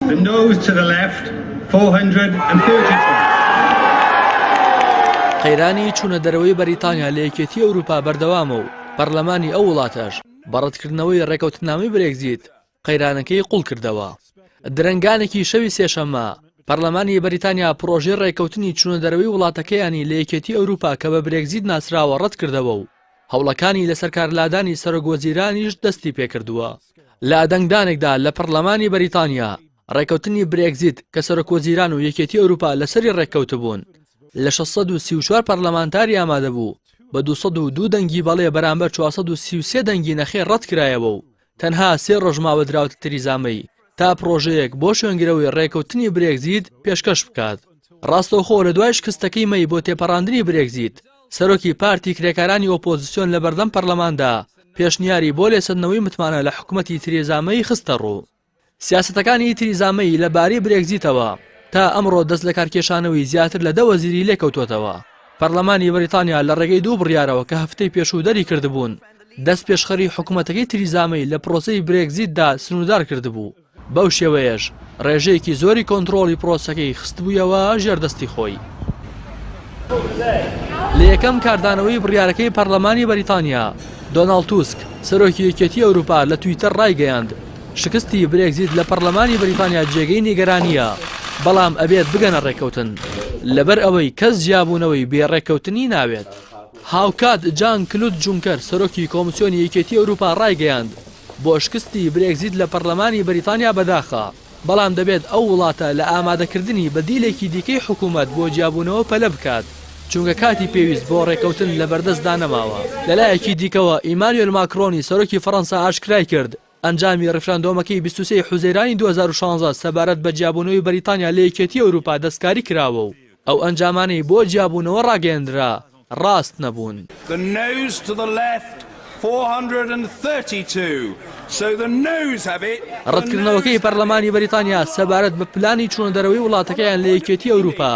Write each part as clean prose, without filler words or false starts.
The noes to the left, 432. قەیرانی چوونە دەرەوەی بەریتانیا لە یەکێتی ئەوروپا بەردەوامە و پەرلەمانی ئەو وڵاتەش بەڕەتکردنەوەی ڕێکەوتنامەی برێگزیت قەیرانەکەی قوڵ کردەوە. درەنگانێکی شەوی سێشەممە پەرلەمانی بەریتانیا پرۆژەی ڕێکەوتنی چوونە دەرەوەی وڵاتەکەیانی لە یەکێتی ئەوروپا کە بە برێگزیت ناسراوە ڕەت کردەوە و هەوڵەکانی لەسەر کارلادانی سەرۆکوەزیرانیش دەستی پێکردووە. لە ئەدەنگدانێکدا لە پەرلەمانی بەریتانیا ڕێکەوتنی برێگزیت کە سەرۆکوەزیران و یەکێتی ئەوروپا لەسەری ڕێکەوتبوون لە 634 پەرلەمانتاری ئامادە بوو بە 202 دەنگی بەڵێ بەرامبەر 433 دەنگی نەخێر ڕەت کرایەوە و تەنها 3 ڕۆژ ماوە دراوەتە تریزامەی تا پرۆژەیەک بۆ شوێنگرەوەی ڕێکەوتنی برێگزیت پێشکەش بکات. ڕاستەوخۆ لە دوای شکستەکەی مەی بۆ تێپەڕاندنی برێگزیت سەرۆکی پارتی کرێکارانی ئۆپۆزیسیۆن لە بەردەم پەرلەماندا پێشنیاری بۆ لێسەندنەوەی متمانە لە حکوومەتی تریزامەی خستە ڕوو. سیاسەتەکانی تریزامەی لەبارەی برێگزیتەوە تا ئەمڕۆ دەست لە کارکێشانەوەی زیاتر لە 10 وەزیری لێکەوتوتەوە. پەرلەمانی بەریتانیا لە ڕێگەی دوو بڕیارەوە کە هەفتەی پێشوو دەری کردبوون دەست پێشخەری حکوومەتەکەی تریزامەی لە پرۆسەی برێگزیتدا سنوودار کردبوو. بەو شێوەیەش ڕێژەیەکی زۆری کۆنتڕۆڵی پرۆسەکەی خستبوویەوە ژێردەستی خۆی. لە یەکەم کاردانەوەی بڕیارەکەی پەرلەمانی بەریتانیا دۆناڵد توسک سەرۆکی یەکێتی ئەوروپا لە تویتەر ڕایگەیاند شکستی برێگزیت لە پەرلەمانی بەریتانیا جێگەی نیگەرانیە بەڵام ئەبێت بگەنە ڕێکەوتن لەبەر ئەوەی کەس جیابوونەوەی بێڕێکەوتنی ناوێت. هاوکات جان کلود جونکەر سەرۆکی کۆمیسیۆنی یەکێتی ئەوروپا ڕایگەیاند بۆ شکستی برێگزیت لە پەرلەمانی بەریتانیا بەداخە بەڵام دەبێت ئەو وڵاتە لە ئامادەکردنی بەدیلێکی دیکەی حکوومەت بۆ جیابوونەوە پەلە بکات چونکە کاتی پێویست بۆ ڕێکەوتن لە بەردەستدا نەماوە. لەلایەکی دیکەوە ئیمانوێل ماکرۆنی سەرۆکی فەڕەنسا ئاشکرای کرد ئەنجامی ڕفراندۆمەکەی 23 حوزەیرانی 2016 سەبارەت بە جیابوونەوەی بەریتانیا لە یەکێتی ئەوروپا دەستکاری کراوە و ئەو ئەنجامانەی بۆ جیابوونەوە ڕاگەیەندرا ڕاست نەبوون. 432. So the noes have it. ڕەتکردنەوەکەی پەرلەمانی بەریتانیا سەبارەت بە پلانی چوونە دەرەوەی وڵاتەکەیان لە یەکێتی ئەوروپا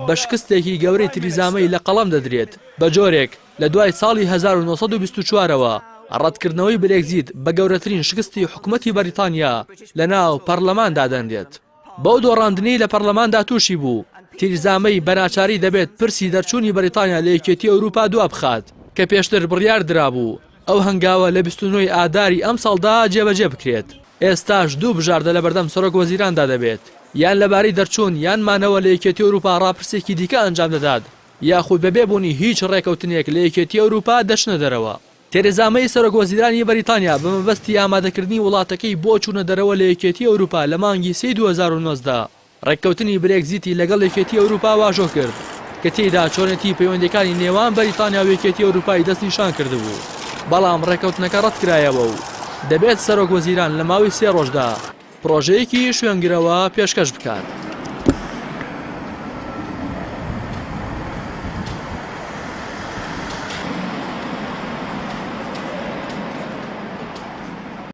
بە شکستێکی گەورەی تریزامەی لە قەڵەم دەدرێت بە جۆرێک لە دوای ساڵی 1924ەوە ڕەتکردنەوەی برێگزیت بە گەورەترین شکستی حکوومەتی بەریتانیا لە ناو پەرلەماندا دەنرێت. بەو دۆڕاندنی لە پەرلەماندا تووشی بوو تریزامەی بەناچاری دەبێت پرسی دەرچوونی بەریتانیا لە یەکێتی ئەوروپا دووە بخات کە پێشتر بڕیار درابوو ئەو هەنگاوە لە 29 ئاداری ئەم ساڵدا جێبەجێ بکرێت. ئێستاش دوو بژاردە لە بەردەم سەرۆکوەزیراندا دەبێت یان لەبارەی دەرچوون یان مانەوە لە یەکێتی ئەوروپا ڕاپرسێکی دیکە ئەنجام دەدات یاخود بەبێبوونی هیچ ڕێکەوتنێک لە یەکێتی ئەوروپا دەچنە دەرەوە. تێرێزامەی سەرۆکوەزیرانی بەریتانیا بە مەبەستی ئامادەکردنی وڵاتەکەی بۆ چوونە دەرەوە لە یەکێتی ئەوروپا لە مانگی 2019 ڕێککەوتنی برێگزیتی لەگەڵ یەکێتی ئەوروپا واژۆ کرد کە تێیدا چۆنێتی پەیوەندیەکانی نێوان بەریتانیا و یەکێتی ئەوروپای دەستنیشان کردبوو بەڵام ڕێکەوتنەکە ڕەت کرایەوە و دەبێت سەرۆکوەزیران لە ماوەی 3 ڕۆژدا پرۆژەیەکی شوێنگرەوە پێشکەش بکات.